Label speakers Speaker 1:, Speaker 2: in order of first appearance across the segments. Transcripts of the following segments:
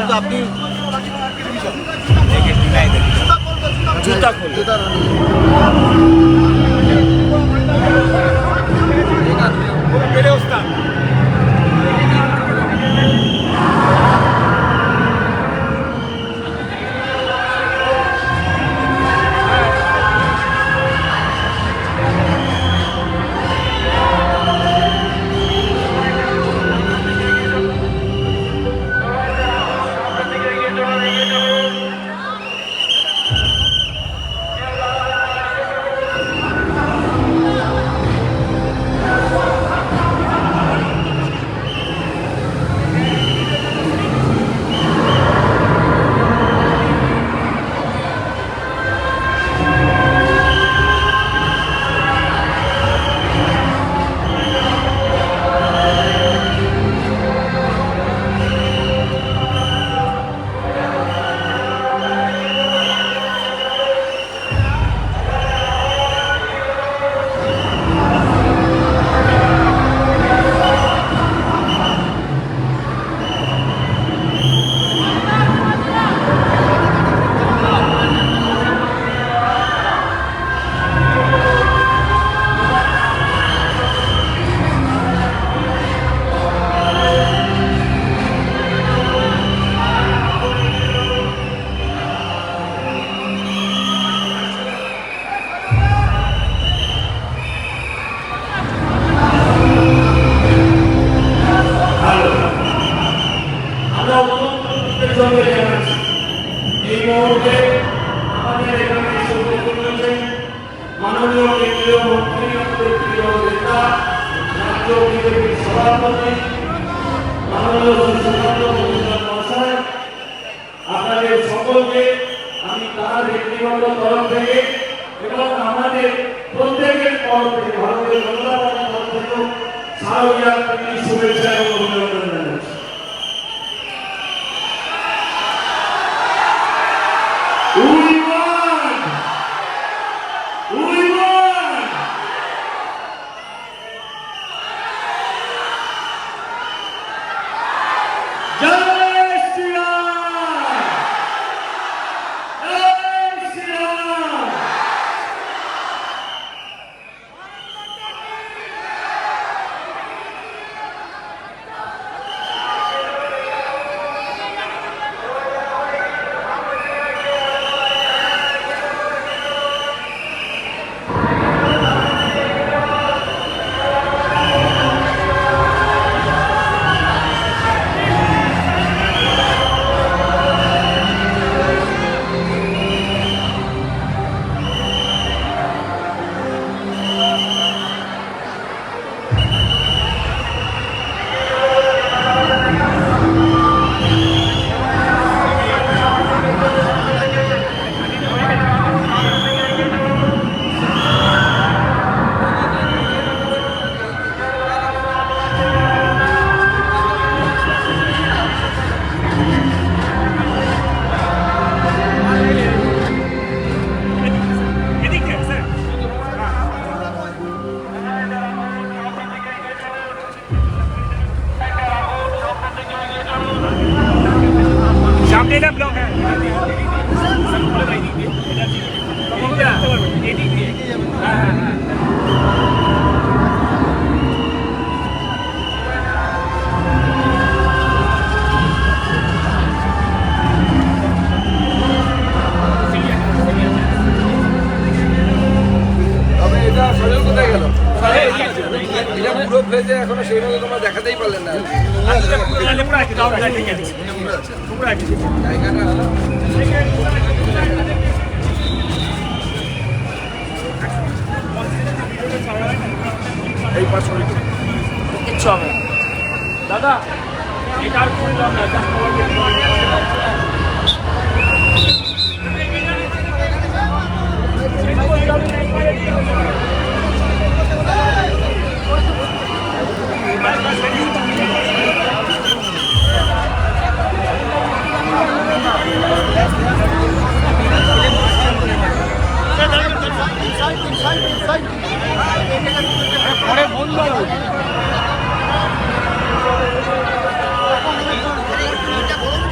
Speaker 1: কিন্তু আপনি
Speaker 2: জুতা খুলে
Speaker 3: এই মুহূর্তে আমাদের এখানে এসে উপস্থিত হয়েছেন মাননীয় কেন্দ্রীয় মন্ত্রী প্রিয় নেতা রাজ্য বিজেপির সভাপতি মাননীয় সুশান্ত মজুমদার মহাশয়, আপনাদের সকলকে আমি তার ব্যক্তিগত তরফ থেকে এবং আমাদের প্রত্যেকের তরফ থেকে ভারতীয় জনতা পার্টির তরফ থেকেও শারদীয়া শুভেচ্ছা এবং অভিনন্দন জানাচ্ছি।
Speaker 4: এখনো সেইভাবে তোমরা দেখাতেই পারলেন না।
Speaker 3: এই পাঁচ মিনিট
Speaker 2: কিচ্ছু হবে না। দাদা এটা আর করলাম না।
Speaker 1: পরে বন্ধ
Speaker 5: এটা বলুন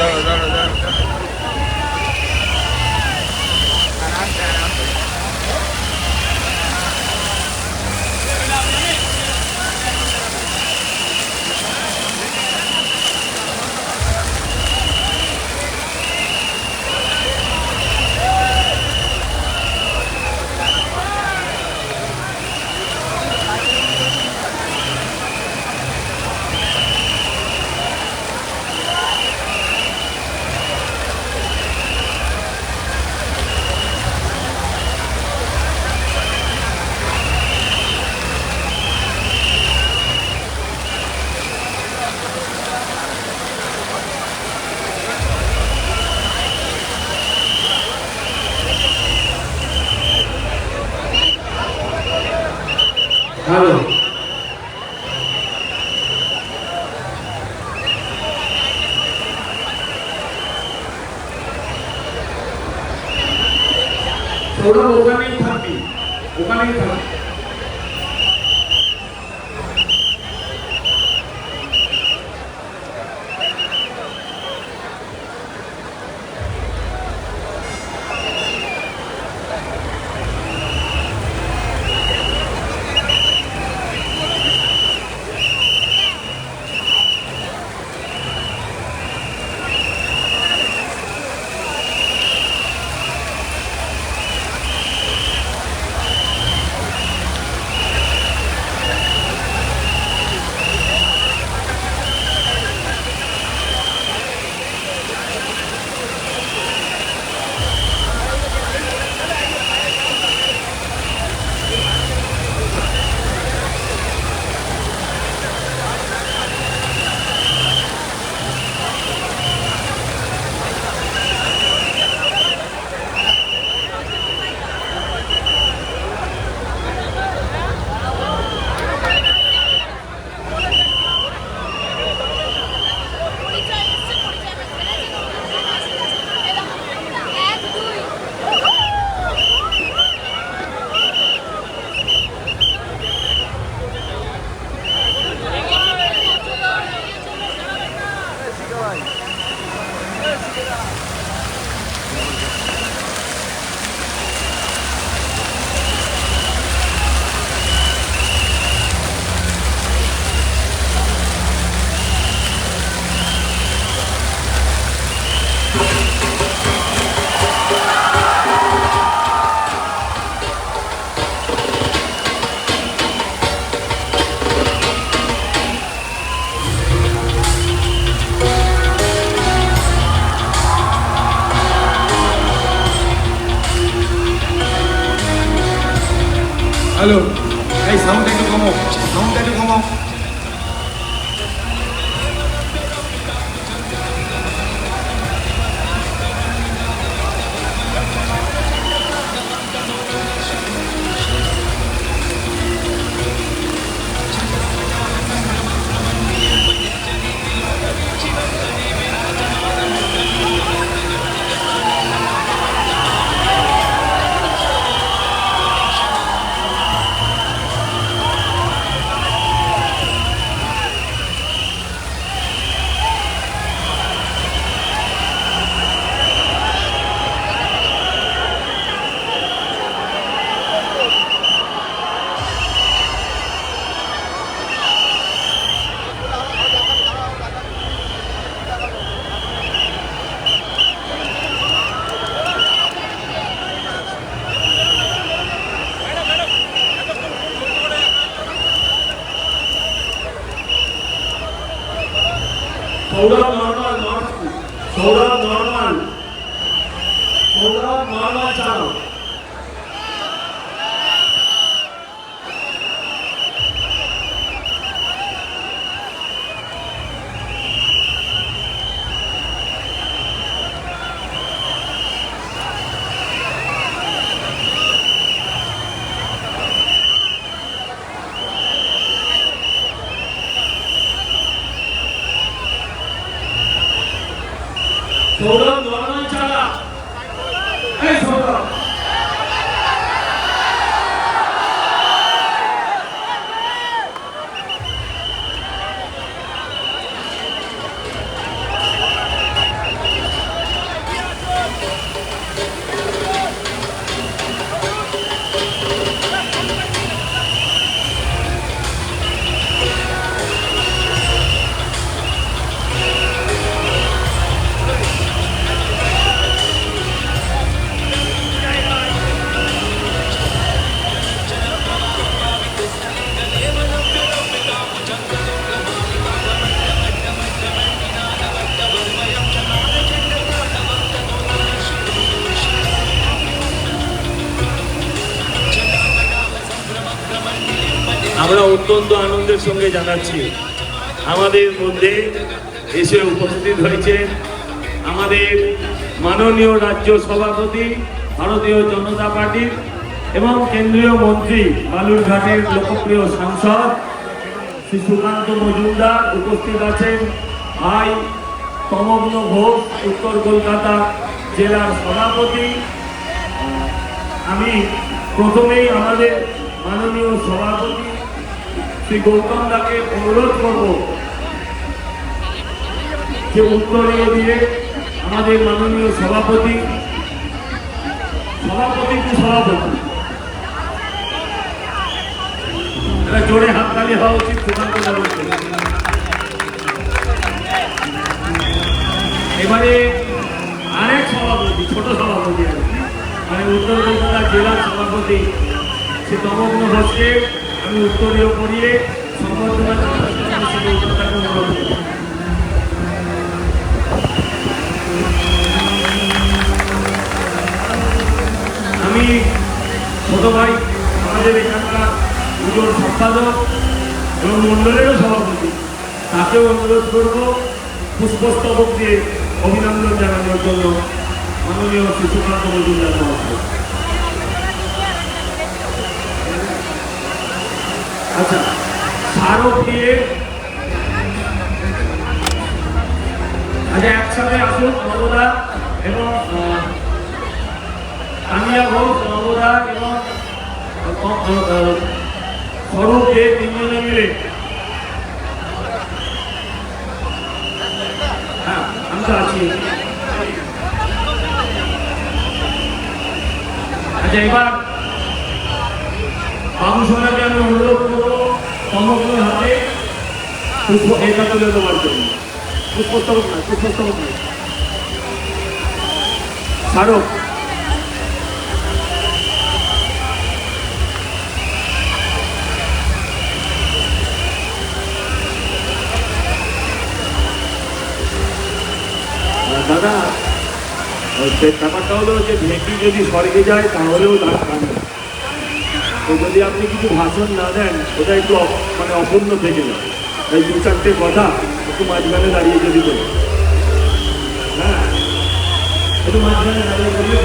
Speaker 4: দাঁড়াও, দাঁড়াও, দাঁড়াও।
Speaker 3: হ্যালো, সৌরভ ওখানেই থাকবি, ওখানেই থাকবি। হ্যালো, এই সাউন্ড একটু কমাও, সাউন্ড একটু কমাও। Sourav normal, Sourav normal, Sourav normal চালাও। সৌরভ নর্মাল চালা, এই সৌরভ। অত্যন্ত আনন্দের সঙ্গে জানাচ্ছি আমাদের মধ্যে এসে উপস্থিত হয়েছেন আমাদের মাননীয় রাজ্য সভাপতি ভারতীয় জনতা পার্টির এবং কেন্দ্রীয় মন্ত্রী বালুরঘাটের লোকপ্রিয় সাংসদ শ্রী সুকান্ত মজুমদার, উপস্থিত আছেন ভাই তমগ্ন ঘোষ, উত্তর কলকাতা জেলার সভাপতি। আমি প্রথমেই আমাদের মাননীয় সভাপতি শ্রী গৌতম দাকে অনুরোধ করব যে উত্তরীয় দিয়ে আমাদের মাননীয় সভাপতি জোরে হাততালি হওয়া উচিত সুকান্ত বাবুর। এবারে আরেক সভাপতি, ছোট সভাপতি মানে উত্তর কলকাতা জেলার সভাপতি শ্রী তমগ্ন ঘোষকে আমি উত্তরীয় করিয়ে সম্বর্ধনা আমি ছোট ভাই আমাদের এখানকার পুজোর সম্পাদক এবং মণ্ডলেরও সভাপতি, তাকেও অনুরোধ করব পুষ্পস্তবক দিয়ে অভিনন্দন জানানোর জন্য মাননীয় শ্রী সুকান্ত মজুমদার মহাশয়। আচ্ছা, স্মারক দিয়ে আচ্ছা একসাথে আসুন নবদা এবং কামিয়া ঘোষ, নবদা এবং স্বরূপ যে তিনজনে মিলে, হ্যাঁ আমি তো আছি। আচ্ছা, এবার বাবু সোনাকে আমি অনুরোধ করবো সমগ্র হাতে পুষ্প এটা তুলে দেওয়ার জন্য। পুষ্পস্তবক নয়, পুষ্পস্তবক নয়, স্মারক। দাদা ব্যাপারটা হলো যে ভেটি যদি স্বর্গে যায় তাহলেও তার কানে, তো যদি আপনি কিছু ভাষণ না দেন ওটা একটু মানে অপূর্ণ থেকে যায়। তাই দু চারটে কথা একটু মাঝখানে দাঁড়িয়ে যদি বলি, হ্যাঁ একটু মাঝখানে দাঁড়িয়ে বললে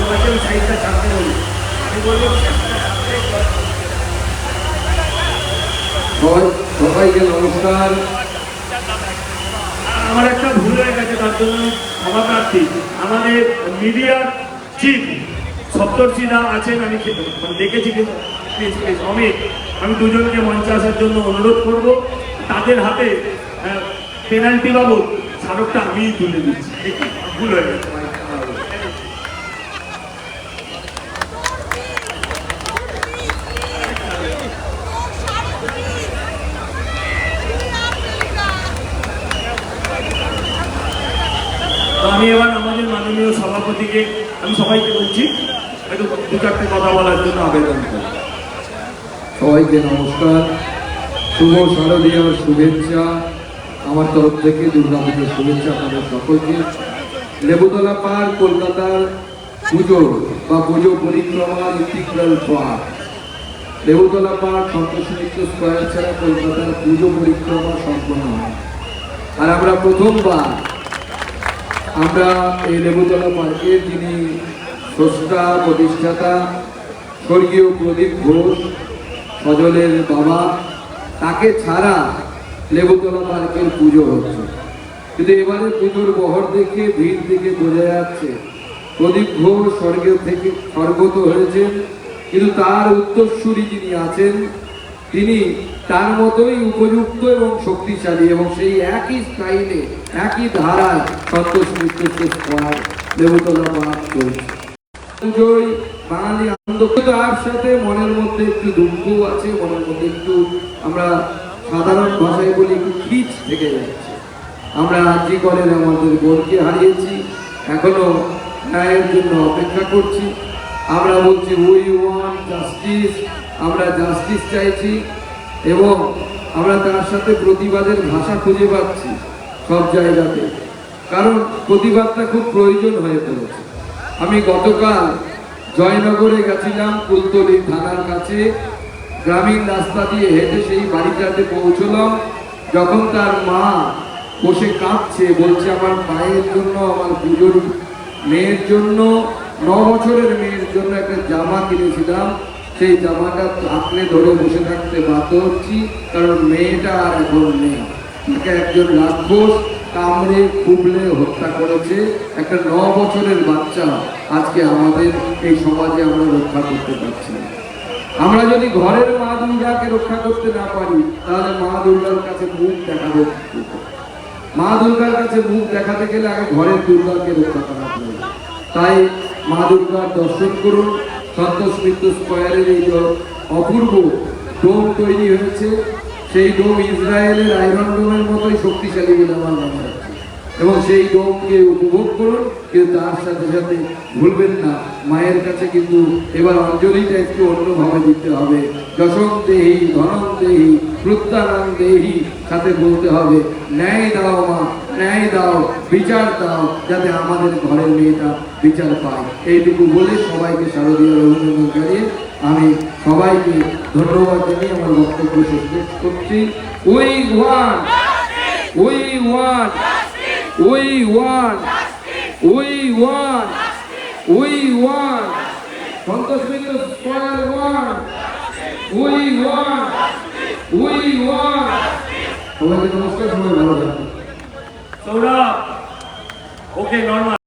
Speaker 3: ওনাকেও সাইডটা ছাড়তে বলি। আমি বলবো
Speaker 4: সবাইকে নমস্কার।
Speaker 3: আমার একটা ভুল হয়ে গেছে, তার জন্য ক্ষমা প্রার্থী। আমাদের মিডিয়ার চিফ সপ্তর্ষিদা আছেন, আমি দেখেছি কিন্তু প্লিজ প্লিজ অমিত, আমি দুজনকে মঞ্চে আসার জন্য অনুরোধ করব। তাদের হাতে পেনাল্টি বাবদ স্মারকটা আমিই তুলে দিচ্ছি, ভুল হয়ে গেছে। আমি এবার আমাদের মাননীয় সভাপতিকে, আমি সবাইকে বলছি একটু দু চারটে কথা বলার জন্য আবেদন করি।
Speaker 4: সবাইকে নমস্কার, শুভ শারদীয়ার শুভেচ্ছা আমার তরফ থেকে, দুর্গাপুজোর শুভেচ্ছা আপনাদের সকলকে। লেবুতলা পার্ক কলকাতার পুজো বা পুজো পরিক্রমার integral park. Lebutala park Santosh Mitra square ছাড়া কলকাতার পুজো পরিক্রমা সম্পন্ন হয়। আর আমরা প্রথমবার আমরা এই লেবুতলা পার্কের যিনি স্রষ্টা প্রতিষ্ঠাতা স্বর্গীয় প্রদীপ ঘোষ, সজলের বাবা, তাকে ছাড়া লেবুতলা পার্কের পুজো হচ্ছে। কিন্তু এবারে পুজোর বহর দেখে, ভিড় দেখে বোঝা যাচ্ছে প্রদীপ ঘোষ স্বর্গত হয়েছেন, কিন্তু তার উত্তরসূরি যিনি আছেন তিনি তার মতোই উপযুক্ত এবং শক্তিশালী, এবং সেই একই স্টাইলে একই ধারায় সন্তোষ মিত্রকে লেবুতলা পাঠ করেছে। পুজোয় বাঙালি আনন্দ, তার সাথে মনের মধ্যে একটু দুঃখ আছে, মনের মধ্যে একটু আমরা সাধারণ ভাষায় বলি একটু খিচ থেকে যাচ্ছে। আমরা আজি করেন আমাদের বোনকে হারিয়েছি, এখনো ন্যায়ের জন্য অপেক্ষা করছি। আমরা বলছি উই ওয়ান্ট জাস্টিস, আমরা জাস্টিস চাইছি, এবং আমরা তার সাথে প্রতিবাদের ভাষা খুঁজে পাচ্ছি সব জায়গাতে, কারণ প্রতিবাদটা খুব প্রয়োজন হয়ে পড়েছে। আমি গতকাল জয়নগরে গেছিলাম, কুলতলি থানার কাছে, গ্রামীণ রাস্তা দিয়ে হেঁটে সেই বাড়িটাতে পৌঁছলাম। যখন তার মা বসে কাঁদছে, বলছে আমার মায়ের জন্য, আমার পুজোর মেয়ের জন্য, 9 বছরের মেয়ের জন্য একটা জামা কিনেছিলাম, সেই জামাটা আঁকড়ে ধরে বসে থাকতে বাধ্য হচ্ছি, কারণ মেয়েটা আর এখন নেই। তাকে একজন রাক্ষস কামড়ে কুবলে হত্যা করেছে। একটা 9 বছরের বাচ্চা আজকে আমাদের এই সমাজে আমরা রক্ষা করতে পারছি না। আমরা যদি ঘরের মা দুর্গাকে রক্ষা করতে না পারি, তাহলে মা দুর্গার কাছে মুখ দেখাবো কি করে? মা দুর্গার কাছে মুখ দেখাতে গেলে আগে ঘরের দুর্গাকে রক্ষা করা হবে। তাই মা দুর্গার দর্শন করুন। সন্তোষ মিত্র স্কয়ারের এই যে অপূর্ব ডোম তৈরি হয়েছে, সেই ডোম ইসরায়েলের আয়রন ডোমের মতোই শক্তিশালী বলে আমার মনে হচ্ছে, এবং সেই ডোমকে উপভোগ করুন। কিন্তু তার সাথে সাথে ভুলবেন না, মায়ের কাছে কিন্তু এবার অঞ্জলিটা একটু অন্যভাবে দিতে হবে। যশং দেহি, ধনং দেহি, প্রত্যানং দেহি, সাথে বলতে হবে ন্যায় দাও মা, ন্যায় দাও, বিচার দাও, যাতে আমাদের ঘরের মেয়েটা বিচার পায়। এইটুকু বলে সবাইকে শারদীয়ার অভিনন্দন জানিয়ে আমি সবাইকে ধন্যবাদ জানিয়ে আমার বক্তব্য শেষ করছি। We want, we want, we want, we want, we want, Santosh Mitra square one, we want, we want. সবাইকে নমস্কার, সবাই ভালো থাকবেন।
Speaker 2: সৌরভ, ওকে নর্মাল।